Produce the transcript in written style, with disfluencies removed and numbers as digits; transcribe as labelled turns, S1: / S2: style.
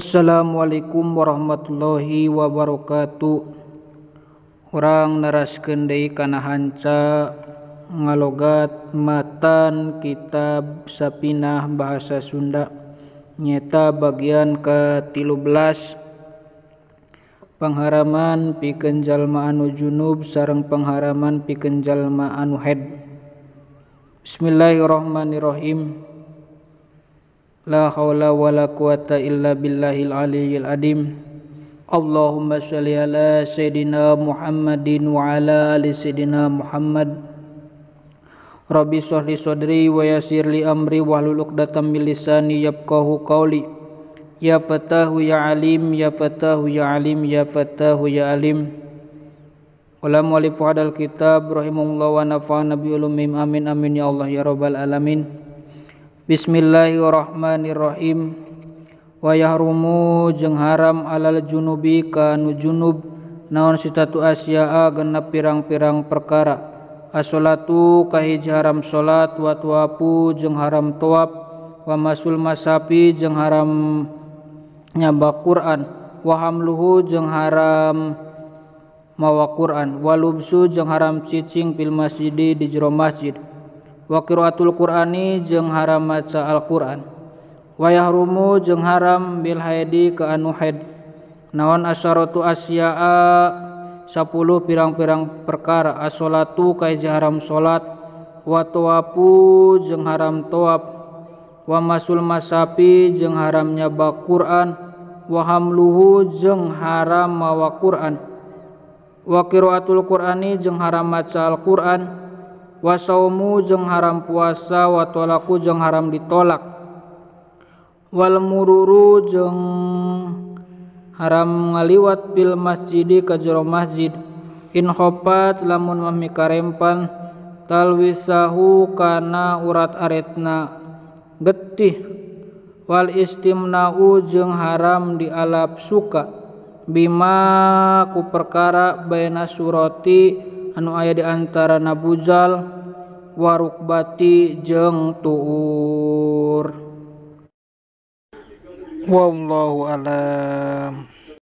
S1: Assalamualaikum warahmatullahi wabarakatuh. Urang neraskeun deui kana hanca ngalogat matan kitab Sapinah Bahasa Sunda nyata bagian ke-13 pangharaman pikeun jalma anu junub sareng pangharaman pikeun jalma anu haid. Bismillahirrahmanirrahim. La haula wala quwata illa billahil aliyyil adim. Allahumma shalli ala sayidina Muhammadin wa ala ali sayidina Muhammad. Rabbi shrahli sadri wa yassir li amri wahlul 'uqdatam min lisani yafqahu qawli. Ya Fatahu ya Alim, ya Fatahu ya Alim, ya Fatahu ya Alim. Wala mu'allif hadal kitab rahimahullah wa nafa'ana bi ulumihim amin amin ya Allah ya rabbal alamin. Bismillahirrahmanirrahim. Wa yahrumu jeung haram alal junubi ka anu junub naon sitatu asya'a genep pirang-pirang perkara. As-sholatu kahiji haram salat, wa tuapu jeung haram toab, wa masul masapi jeung haram nyaba Quran, wa hamluhu jeung haram mawa Quran, wa lubsu jeung haram cicing fil masjidi di jero masjid, wa qiraatul Qur'ani jeung haram maca Al-Qur'an, wa yahrumu jeung haram bil haidi ka anu haid naon asyaratu asya'a 10 pirang-pirang perkara. As-sholatu kahiji haram salat, wa tawafu jeung haram tawaf, wa masul masapi jeung haram nyaba Quran, wa hamluhu jeung haram mawa Quran, wa qiraatul Qur'ani jeung haram maca Al-Qur'an, wa saumu jeung haram puasa, wa tolaku jeung haram ditolak, wal mururu jeung haram ngaliwat bil masjidi ka jero masjid. In khofat lamun mami karempan talwisahu kana urat aretna getih, wal istimna'u jeung haram dialap suka bima ku perkara baina surati anu aya di antara nabujal warukbati jeung tuur. Wallahu alam.